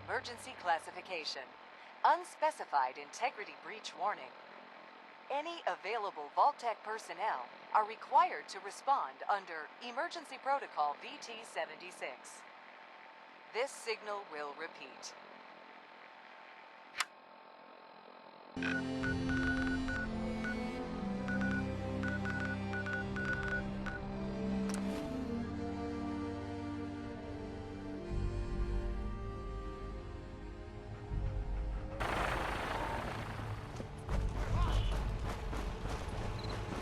emergency classification. Unspecified integrity breach warning. Any available Vault-Tec personnel are required to respond under Emergency Protocol VT-76. This signal will repeat.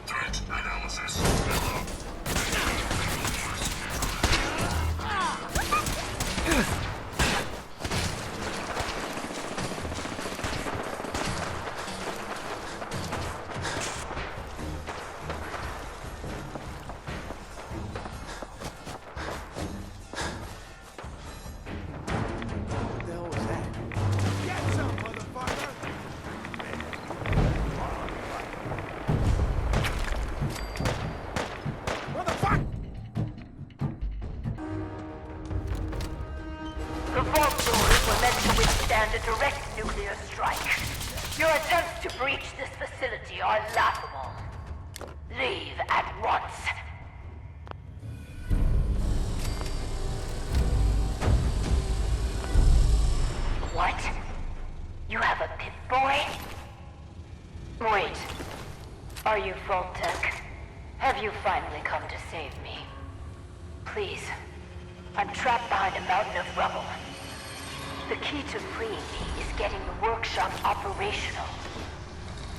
Threat analysis. The vault doors were meant to withstand a direct nuclear strike. Your attempts to breach this facility are laughable. Leave at once. What? You have a Pip-Boy? Wait. Are you Vault-Tec? Have you finally come to save me? Please. I'm trapped behind a mountain of rubble. The key to freeing me is getting the workshop operational.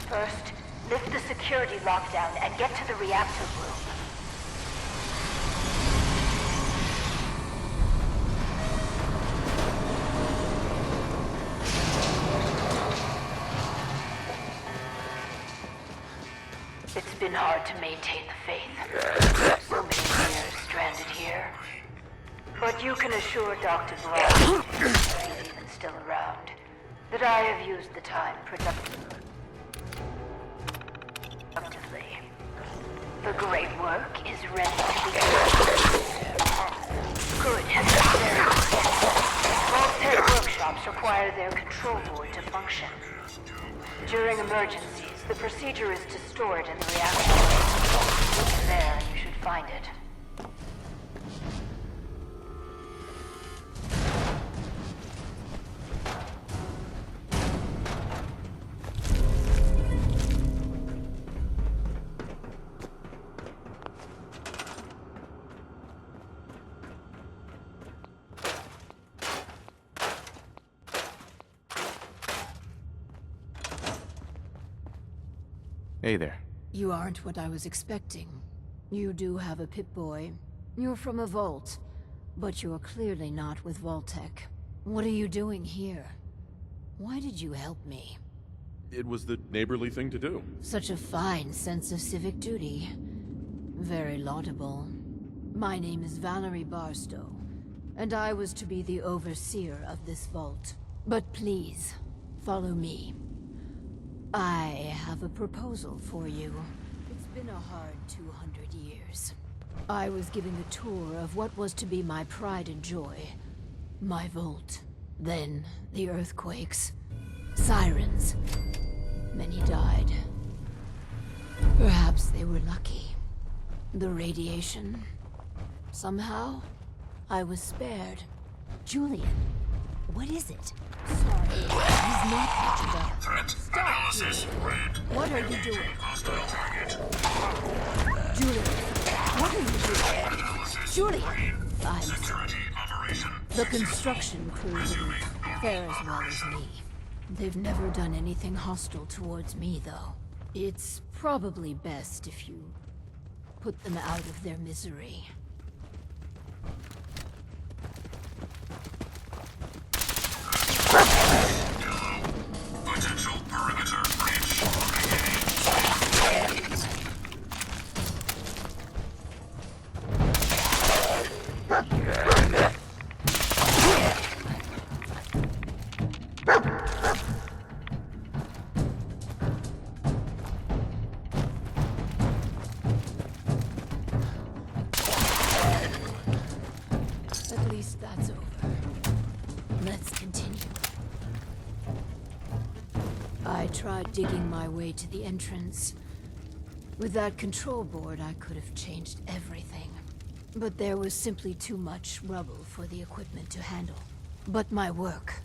First, lift the security lockdown and get to the reactor room. It's been hard to maintain the faith. So many years stranded here. But you can assure Dr. Brown, if he's even still around, that I have used the time productively. The great work is ready to begin. Good. Very good. Vault-Tec workshops require their control board to function. During emergencies, the procedure is to store it in the reactor. There, you should find it. Hey there. You aren't what I was expecting. You do have a Pip-Boy. You're from a vault. But you're clearly not with Vault-Tec. What are you doing here? Why did you help me? It was the neighborly thing to do. Such a fine sense of civic duty. Very laudable. My name is Valerie Barstow, and I was to be the overseer of this vault. But please, follow me. I have a proposal for you. It's been a hard 200 years. I was giving a tour of what was to be my pride and joy. My vault. Then, the earthquakes. Sirens. Many died. Perhaps they were lucky. The radiation. Somehow, I was spared. Julian, what is it? Sorry, he's not catching up. Threat analysis. Red. What are you doing? Hostile target. Julian, what are you doing? Analysis. Julian! I'm Security operation. the construction crew didn't fare as well as me. They've never done anything hostile towards me, though. It's probably best if you put them out of their misery. Potential perimeter breach. At least that's over. Let's continue. tried digging my way to the entrance. With that control board, I could have changed everything. But there was simply too much rubble for the equipment to handle. But my work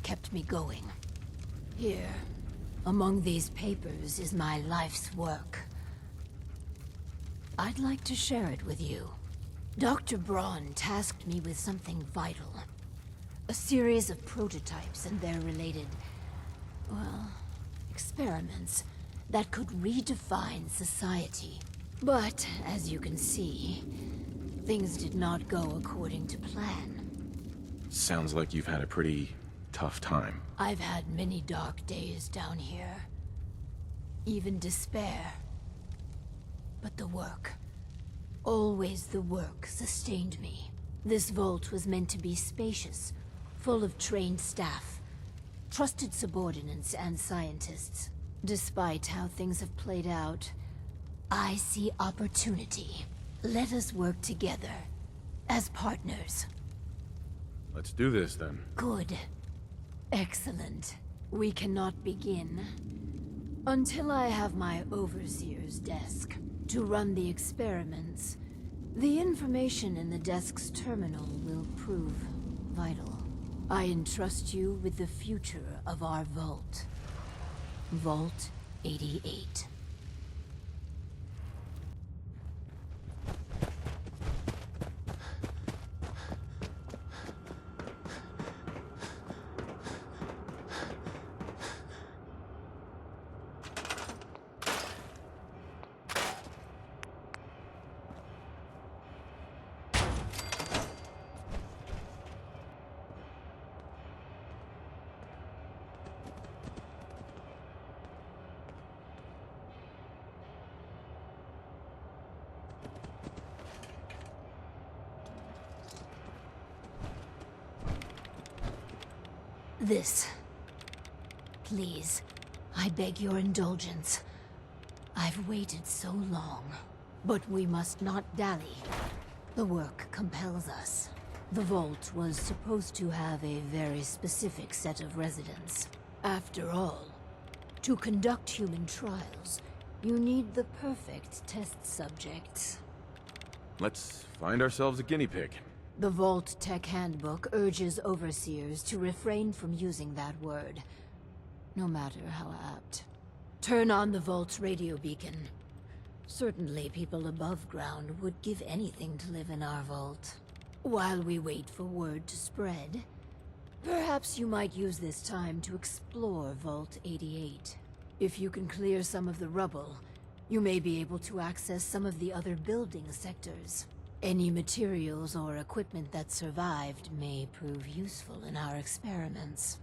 kept me going. Here, among these papers, is my life's work. I'd like to share it with you. Dr. Braun tasked me with something vital. A series of prototypes and their related, well, experiments that could redefine society. But, as you can see, things did not go according to plan. Sounds like you've had a pretty tough time. I've had many dark days down here. Even despair. But the work, always the work, sustained me. This vault was meant to be spacious, full of trained staff, trusted subordinates and scientists. Despite how things have played out, I see opportunity. Let us work together, as partners. Let's do this then. Good. Excellent. We cannot begin until I have my overseer's desk to run the experiments. The information in the desk's terminal will prove vital. I entrust you with the future of our vault. Vault 88. This. Please, I beg your indulgence. I've waited so long, but we must not dally. The work compels us. The vault was supposed to have a very specific set of residents. After all, to conduct human trials, you need the perfect test subjects. Let's find ourselves a guinea pig. The Vault Tech Handbook urges overseers to refrain from using that word, no matter how apt. Turn on the Vault's radio beacon. Certainly people above ground would give anything to live in our vault. While we wait for word to spread, perhaps you might use this time to explore Vault 88. If you can clear some of the rubble, you may be able to access some of the other building sectors. Any materials or equipment that survived may prove useful in our experiments.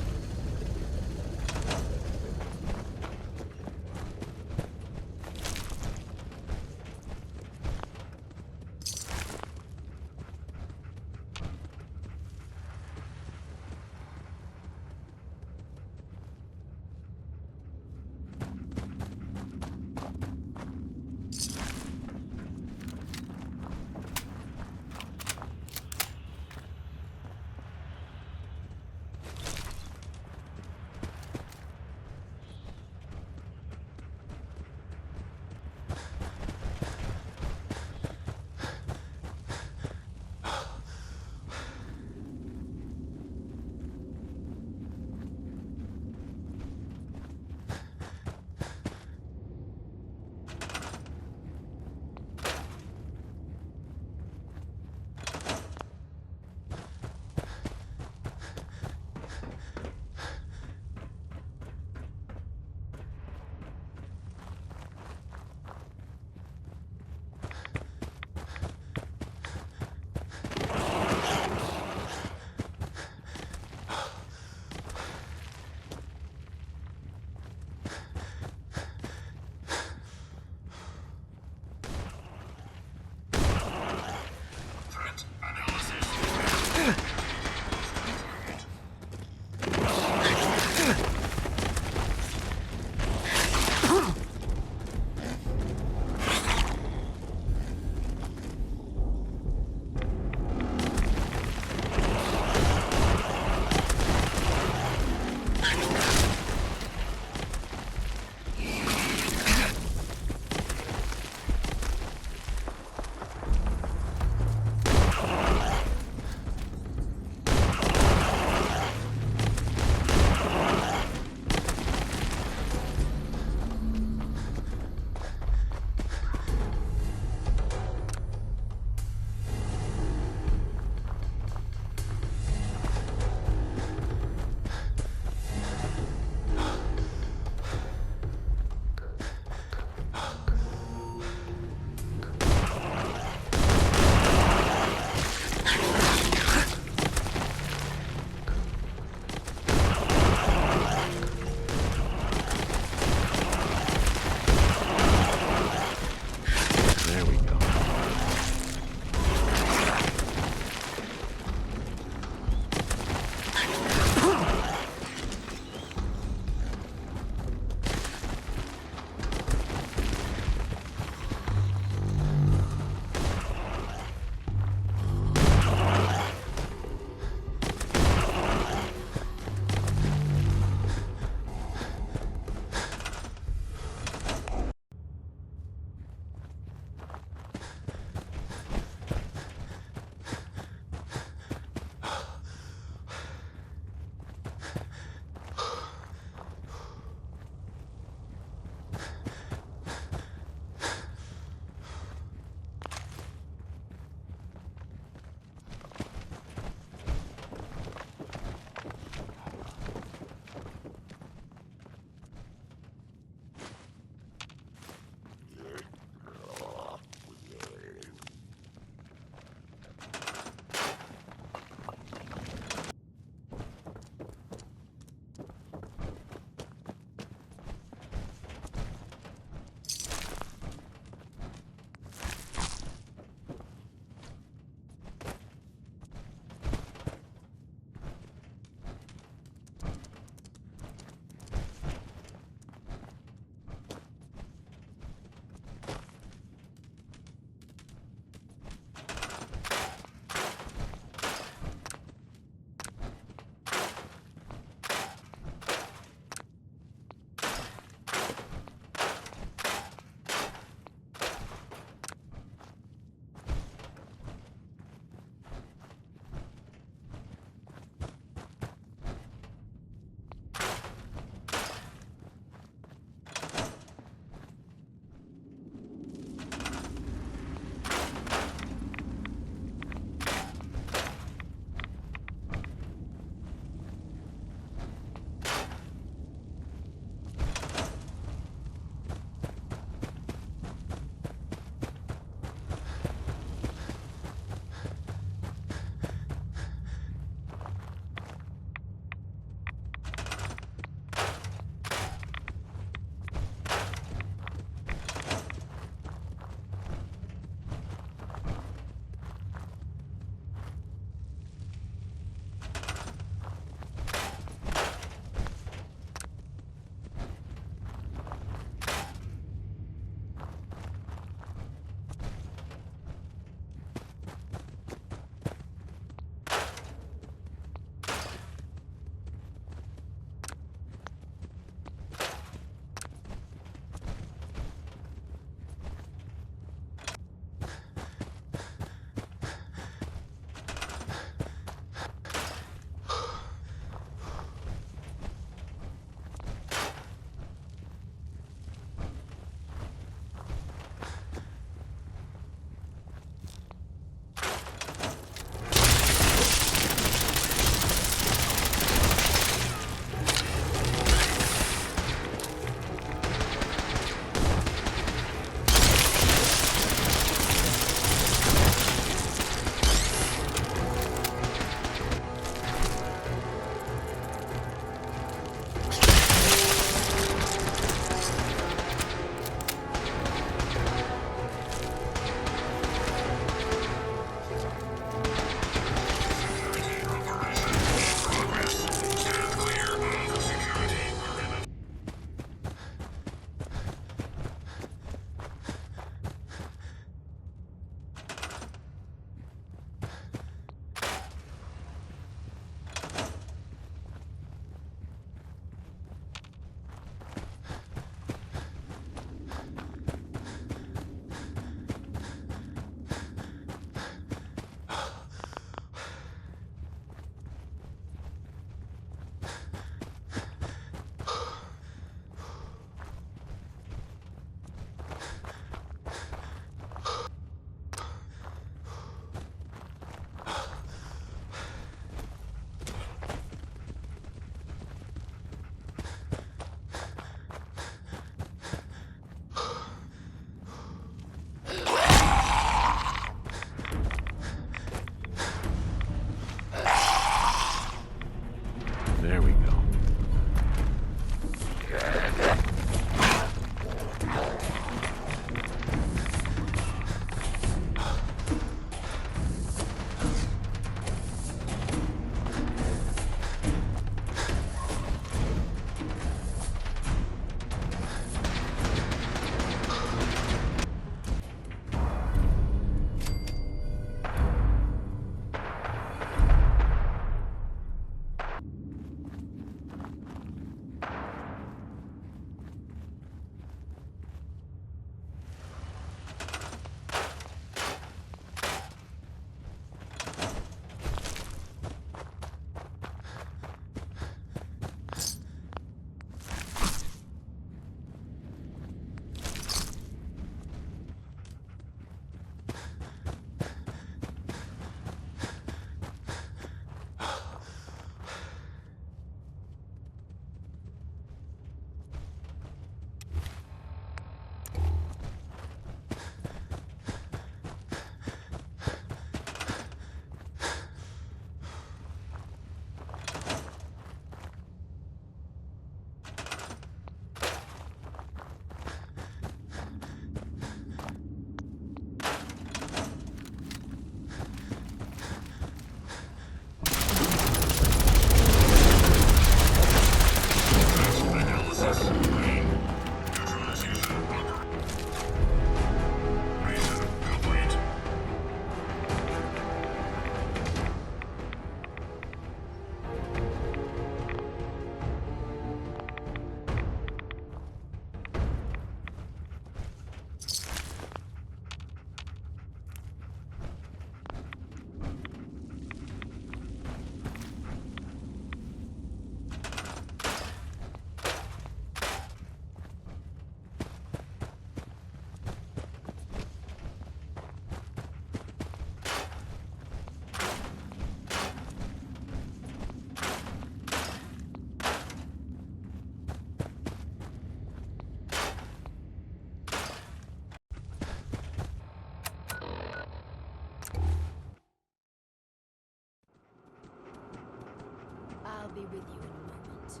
be with you in a moment.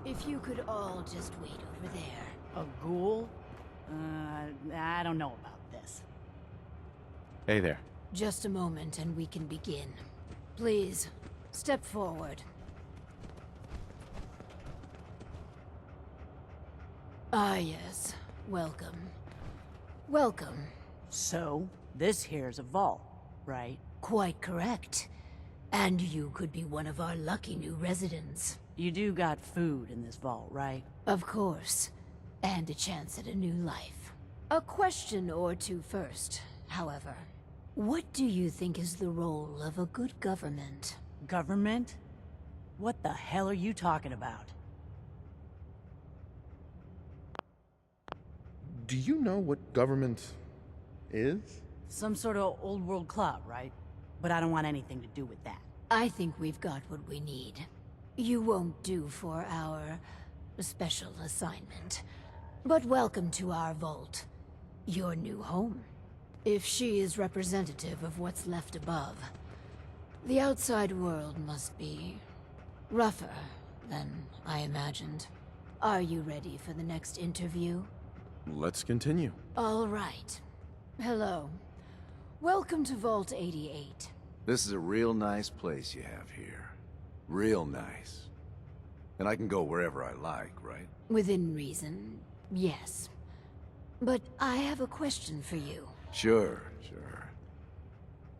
If you could all just wait over there. A ghoul? I don't know about this. Hey there. Just a moment and we can begin. Please, step forward. Ah, yes. Welcome. Welcome. So, this here's a vault, right? Quite correct. And you could be one of our lucky new residents. You do got food in this vault, right? Of course. And a chance at a new life. A question or two first, however. What do you think is the role of a good government? Government? What the hell are you talking about? Do you know what government is? Some sort of old world club, right? But I don't want anything to do with that. I think we've got what we need. You won't do for our special assignment. But welcome to our vault. Your new home. If she is representative of what's left above, the outside world must be rougher than I imagined. Are you ready for the next interview? Let's continue. All right. Hello. Welcome to Vault 88. This is a real nice place you have here. Real nice. And I can go wherever I like, right? Within reason, yes. But I have a question for you. Sure.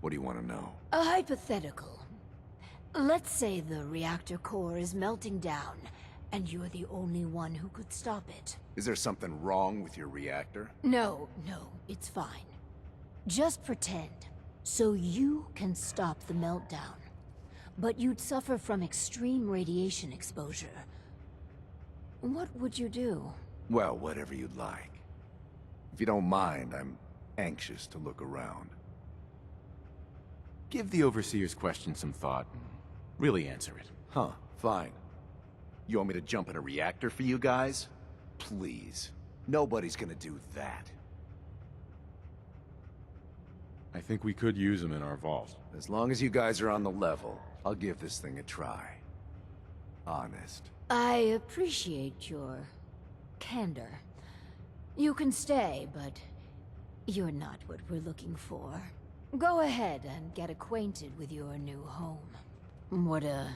What do you want to know? A hypothetical. Let's say the reactor core is melting down, and you're the only one who could stop it. Is there something wrong with your reactor? No, it's fine. Just pretend, so you can stop the meltdown. But you'd suffer from extreme radiation exposure. What would you do? Well, whatever you'd like. If you don't mind, I'm anxious to look around. Give the Overseer's question some thought and really answer it. Huh, fine. You want me to jump in a reactor for you guys? Please. Nobody's gonna do that. I think we could use him in our vault. As long as you guys are on the level, I'll give this thing a try. Honest. I appreciate your candor. You can stay, but you're not what we're looking for. Go ahead and get acquainted with your new home. What a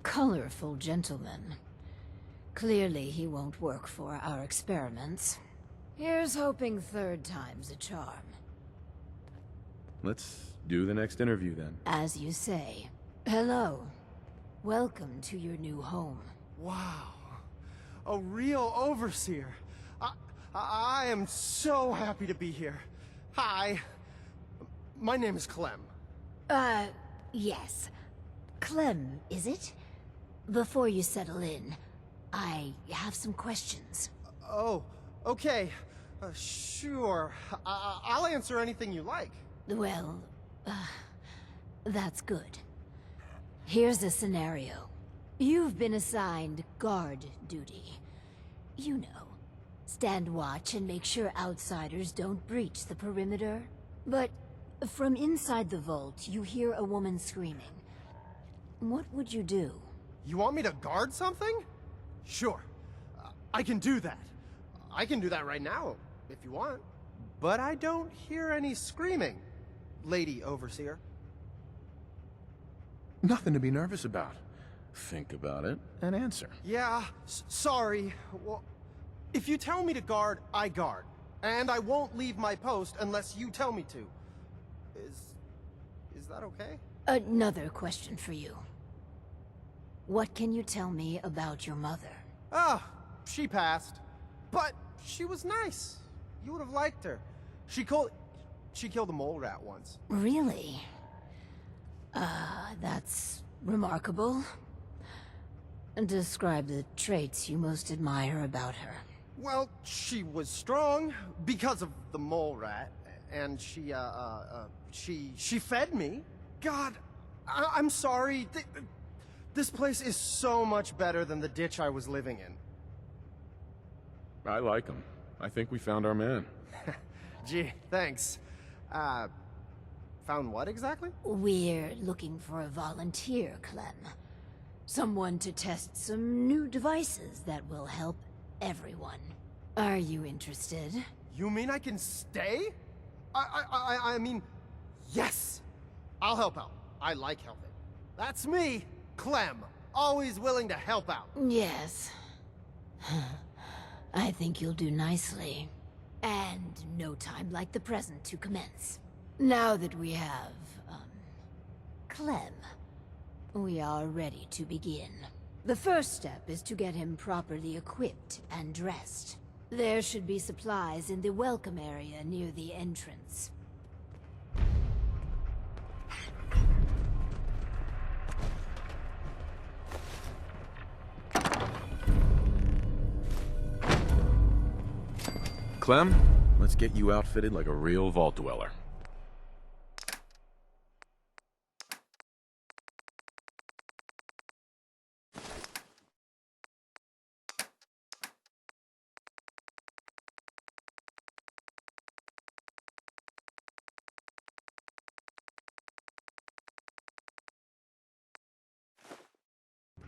colorful gentleman. Clearly he won't work for our experiments. Here's hoping third time's a charm. Let's do the next interview then. As you say. Hello. Welcome to your new home. Wow. A real overseer. I am so happy to be here. Hi. My name is Clem. Yes. Clem, is it? Before you settle in, I have some questions. Oh, okay. Sure. I'll answer anything you like. Well, that's good. Here's a scenario. You've been assigned guard duty. You know, stand watch and make sure outsiders don't breach the perimeter. But from inside the vault, you hear a woman screaming. What would you do? You want me to guard something? Sure. I can do that. I can do that right now, if you want. But I don't hear any screaming, Lady Overseer. Nothing to be nervous about. Think about it and answer. Yeah, sorry. Well, if you tell me to guard, I guard. And I won't leave my post unless you tell me to. Is that okay? Another question for you. What can you tell me about your mother? She passed. But she was nice. You would have liked her. She killed a mole rat once. Really? That's remarkable. Describe the traits you most admire about her. Well, she was strong because of the mole rat, and she fed me. God, I'm sorry. This place is so much better than the ditch I was living in. I like him. I think we found our man. Gee, thanks. Found what exactly? We're looking for a volunteer, Clem. Someone to test some new devices that will help everyone. Are you interested? You mean I can stay? I mean, yes! I'll help out. I like helping. That's me, Clem. Always willing to help out. Yes. I think you'll do nicely. And no time like the present to commence. Now that we have, Clem, we are ready to begin. The first step is to get him properly equipped and dressed. There should be supplies in the welcome area near the entrance. Clem, let's get you outfitted like a real vault dweller.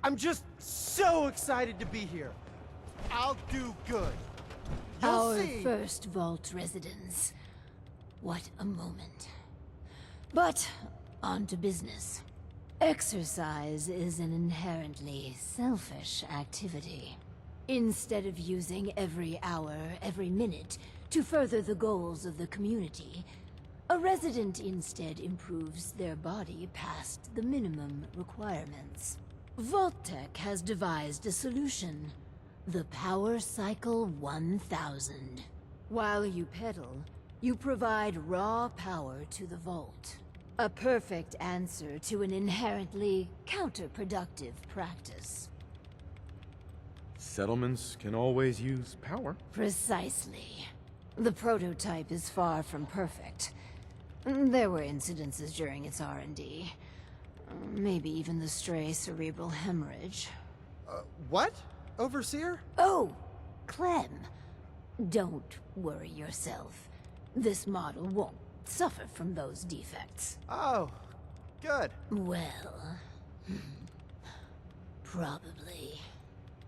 I'm just so excited to be here. I'll do good. You'll Our see. first vault residence. What a moment. But, on to business. Exercise is an inherently selfish activity. Instead of using every hour, every minute, to further the goals of the community, a resident instead improves their body past the minimum requirements. Vault-Tec has devised a solution. The Power Cycle 1000. While you pedal, you provide raw power to the vault. A perfect answer to an inherently counterproductive practice. Settlements can always use power. Precisely. The prototype is far from perfect. There were incidences during its R&D. Maybe even the stray cerebral hemorrhage. What? Overseer? Oh, Clem. Don't worry yourself. This model won't suffer from those defects. Oh, good. Well, probably.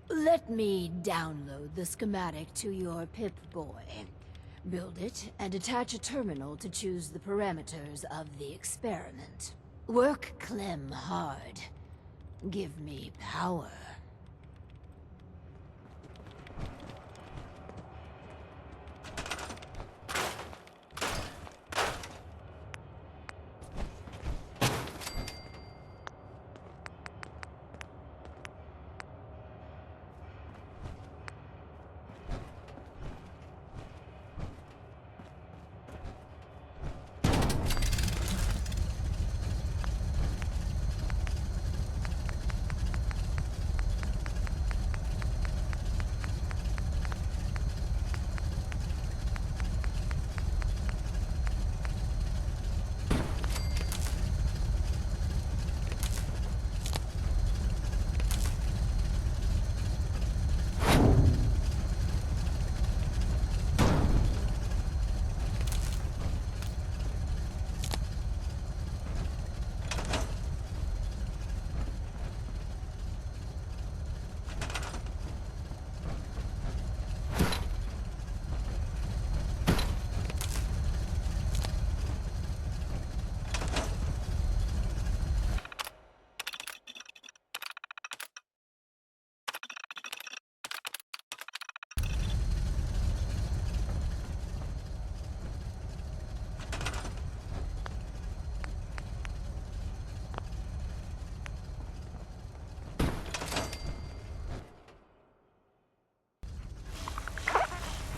Let me download the schematic to your Pip-Boy. Build it and attach a terminal to choose the parameters of the experiment. Work Clem hard. Give me power.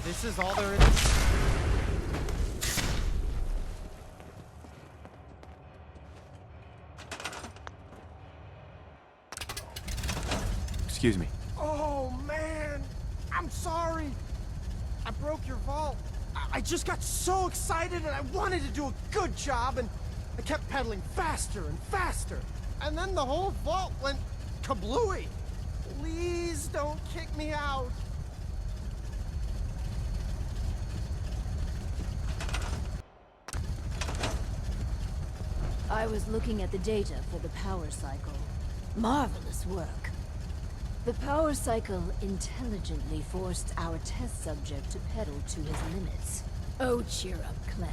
This is all there is. Excuse me. Oh, man. I'm sorry. I broke your vault. I just got so excited and I wanted to do a good job and I kept pedaling faster and faster. And then the whole vault went kablooey. Please don't kick me out. I was looking at the data for the power cycle. Marvelous work. The power cycle intelligently forced our test subject to pedal to his limits. Oh, cheer up, Clem.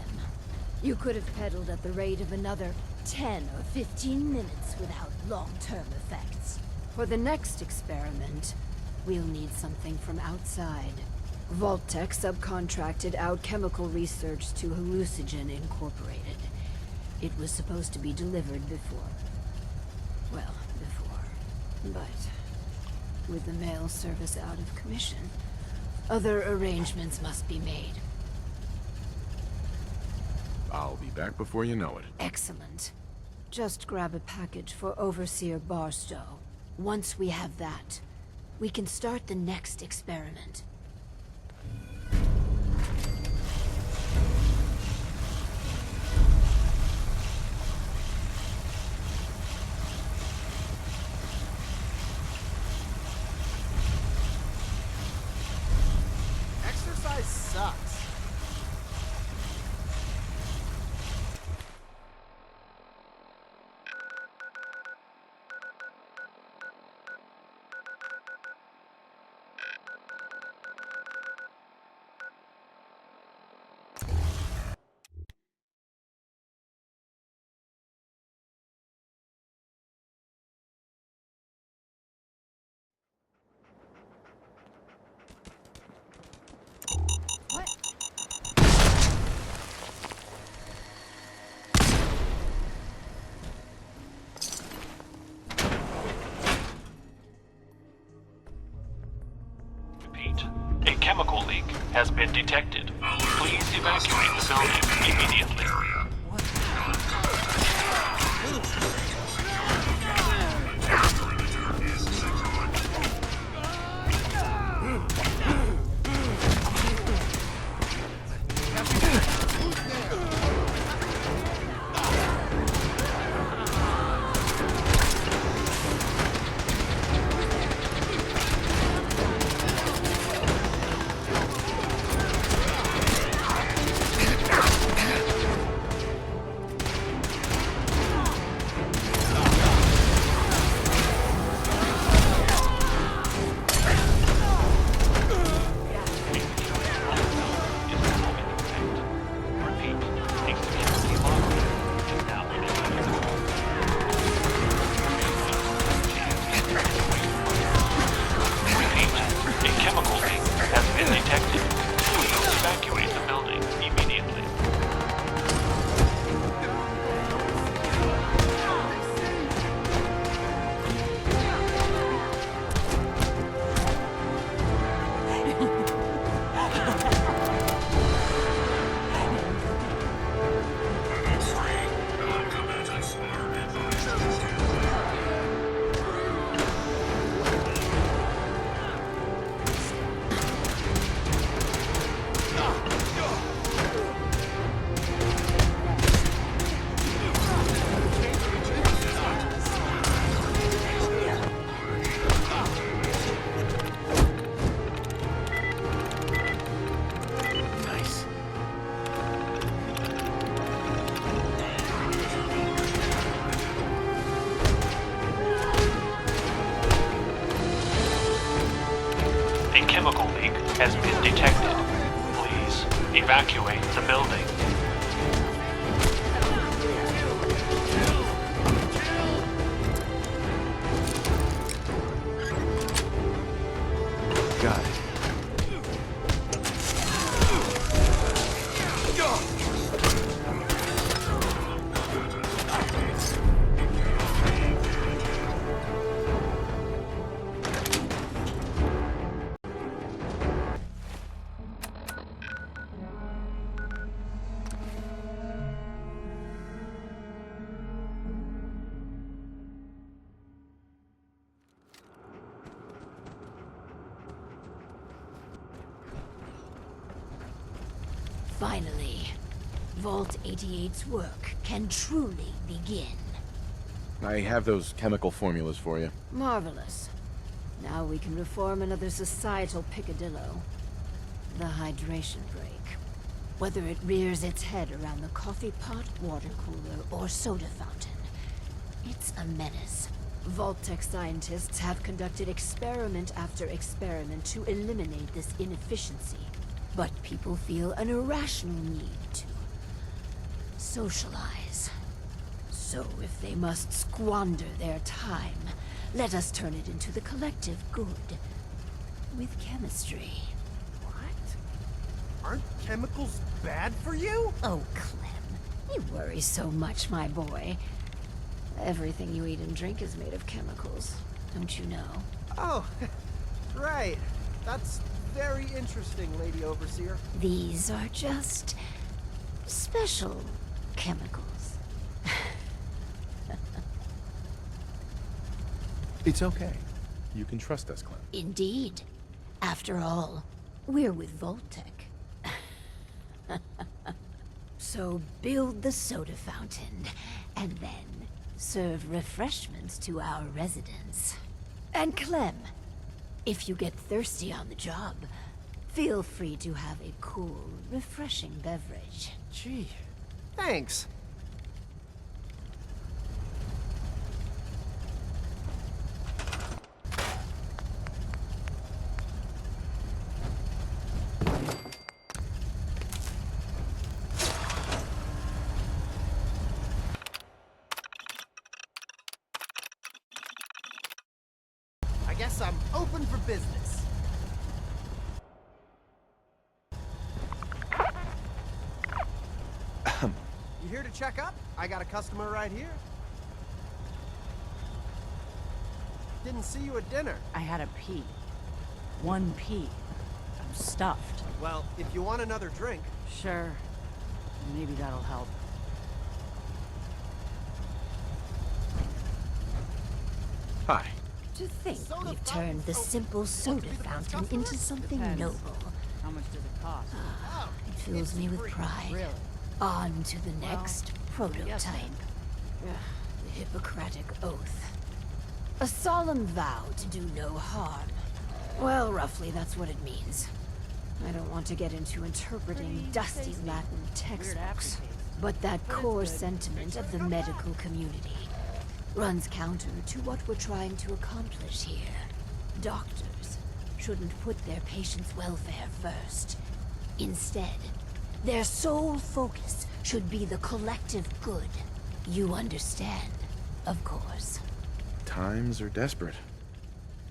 You could have pedaled at the rate of another 10 or 15 minutes without long-term effects. For the next experiment, we'll need something from outside. Vault-Tec subcontracted out chemical research to Hallucigen Incorporated. It was supposed to be delivered before. Well, before. But with the mail service out of commission, other arrangements must be made. I'll be back before you know it. Excellent. Just grab a package for Overseer Barstow. Once we have that, we can start the next experiment. Exercise sucks. A chemical leak has been detected. Please evacuate the building immediately. Has been detected. Please evacuate the building. Got it. Finally, Vault 88's work can truly begin. I have those chemical formulas for you. Marvelous. Now we can reform another societal picadillo. The hydration break. Whether it rears its head around the coffee pot, water cooler, or soda fountain, it's a menace. Vault-Tec scientists have conducted experiment after experiment to eliminate this inefficiency. But people feel an irrational need to socialize. So if they must squander their time, let us turn it into the collective good. With chemistry. What? Aren't chemicals bad for you? Oh, Clem. You worry so much, my boy. Everything you eat and drink is made of chemicals. Don't you know? Oh, right. That's very interesting, Lady Overseer. These are just special chemicals. It's okay. You can trust us, Clem. Indeed. After all, we're with Vault-Tec. So build the soda fountain, and then serve refreshments to our residents. And Clem, if you get thirsty on the job, feel free to have a cool, refreshing beverage. Gee, thanks. I guess I'm open for business. You here to check up? I got a customer right here. Didn't see you at dinner. I had a pee. One pee. I'm stuffed. Well, if you want another drink. Sure. Maybe that'll help. Hi. To think Soda we've turned the fountain? simple soda be the first fountain customer? into something Depends. noble. How much does it cost? Oh, It fills it's me with free. pride. Really? On to the next guess prototype. then. The Hippocratic Oath. A solemn vow to do no harm. Well, roughly, that's what it means. I don't want to get into interpreting Pretty dusty tasty. Latin Weird textbooks, aftertaste. but that But it's core good. sentiment of the medical community runs counter to what we're trying to accomplish here. Doctors shouldn't put their patients' welfare first. Instead, their sole focus should be the collective good. You understand, of course. Times are desperate.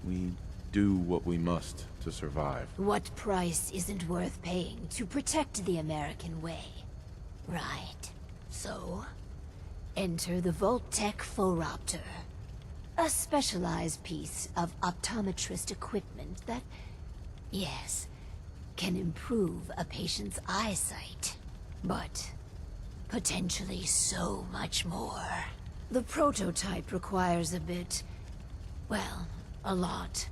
We do what we must to survive. What price isn't worth paying to protect the American way? Right. So, enter the Vault-Tec Phoropter. A specialized piece of optometrist equipment that, yes, can improve a patient's eyesight. But potentially so much more. The prototype requires a bit, well, a lot.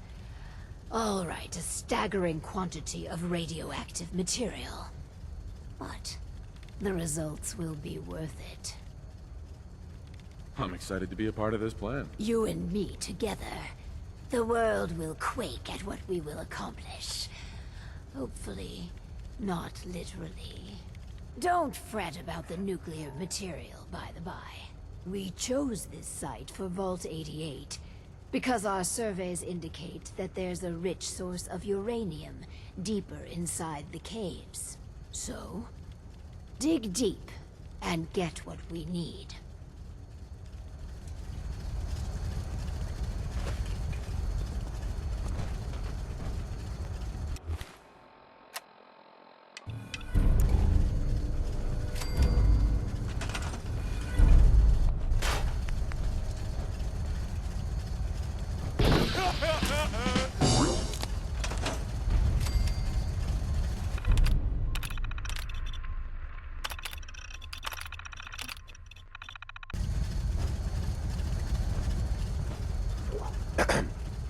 All right, a staggering quantity of radioactive material. But the results will be worth it. I'm excited to be a part of this plan. You and me together, the world will quake at what we will accomplish. Hopefully, not literally. Don't fret about the nuclear material, by the by. We chose this site for Vault 88 because our surveys indicate that there's a rich source of uranium deeper inside the caves. So, dig deep and get what we need.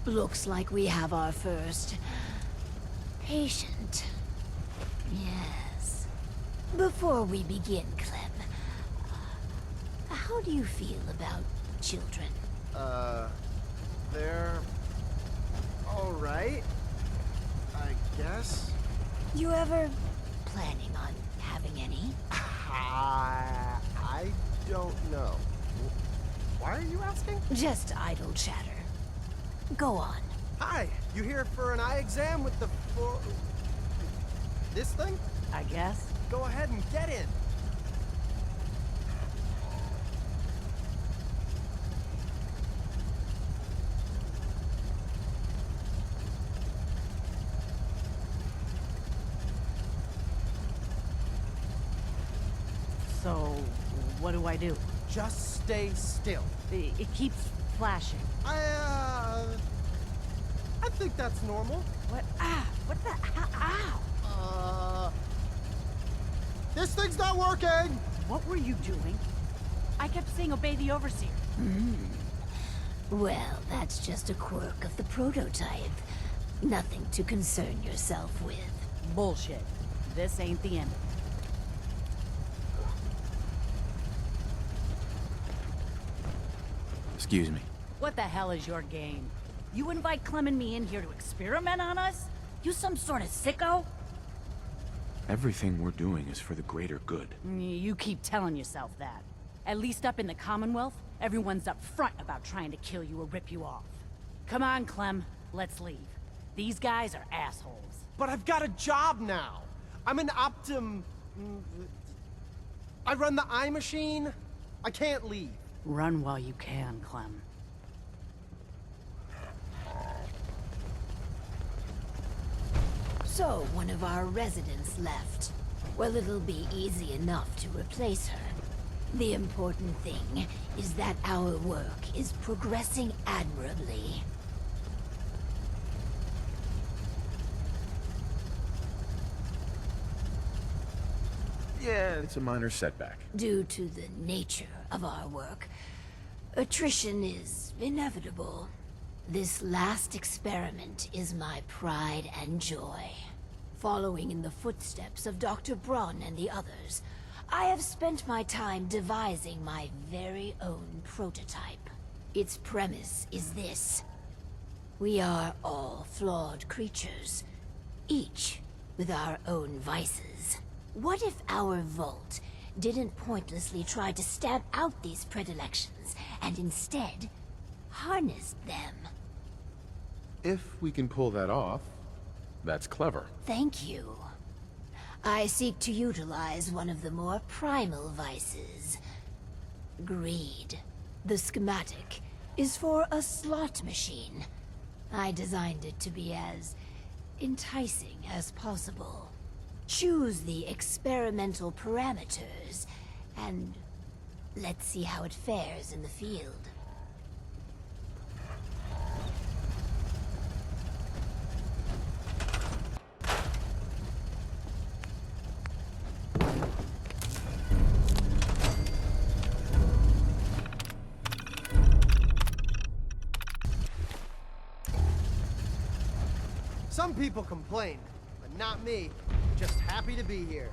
Looks like we have our first patient. Yes. Before we begin, Clem, how do you feel about children? They're all right, I guess. You ever planning on having any? I don't know. Why are you asking? Just idle chatter. Go on. Hi, you here for an eye exam with the this thing? I guess. Go ahead and get in. So, what do I do? Just stay still. It keeps flashing. I think that's normal. What? Ah! What the? Ow! This thing's not working! What were you doing? I kept saying obey the Overseer. Well, that's just a quirk of the prototype. Nothing to concern yourself with. Bullshit. This ain't the end. Excuse me. What the hell is your game? You invite Clem and me in here to experiment on us? You some sort of sicko? Everything we're doing is for the greater good. You keep telling yourself that. At least up in the Commonwealth, everyone's up front about trying to kill you or rip you off. Come on, Clem. Let's leave. These guys are assholes. But I've got a job now. I'm an I run the eye machine. I can't leave. Run while you can, Clem. So, one of our residents left. Well, it'll be easy enough to replace her. The important thing is that our work is progressing admirably. Yeah, it's a minor setback. Due to the nature of our work, attrition is inevitable. This last experiment is my pride and joy. Following in the footsteps of Dr. Braun and the others, I have spent my time devising my very own prototype. Its premise is this. We are all flawed creatures, each with our own vices. What if our Vault didn't pointlessly try to stamp out these predilections, and instead harnessed them? If we can pull that off, that's clever. Thank you. I seek to utilize one of the more primal vices. Greed. The schematic is for a slot machine. I designed it to be as enticing as possible. Choose the experimental parameters, and let's see how it fares in the field. Some people complain, but not me. Just happy to be here.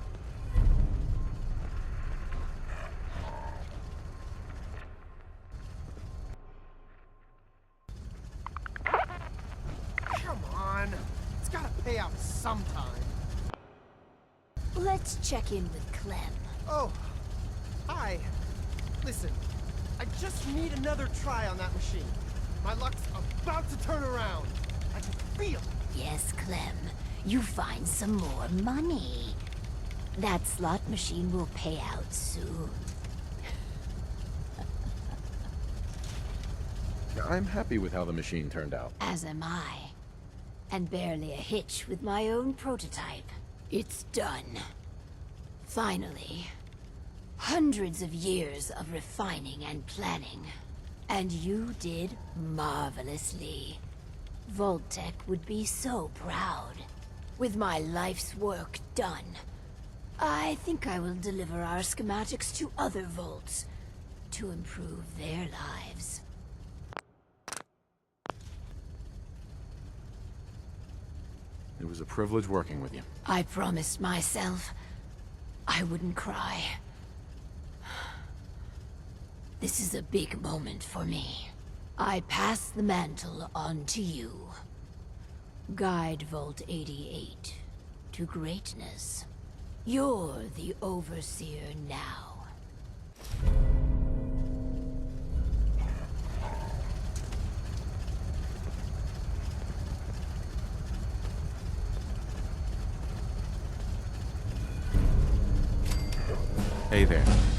Come on. It's gotta pay out sometime. Let's check in with Clem. Oh, hi. Listen, I just need another try on that machine. My luck's about to turn around. I can feel it. Yes, Clem. You find some more money. That slot machine will pay out soon. I'm happy with how the machine turned out. As am I. And barely a hitch with my own prototype. It's done. Finally. Hundreds of years of refining and planning. And you did marvelously. Vault-Tec would be so proud. With my life's work done, I think I will deliver our schematics to other vaults to improve their lives. It was a privilege working with you. I promised myself I wouldn't cry. This is a big moment for me. I pass the mantle on to you. Guide Vault 88 to greatness. You're the Overseer now. Hey there.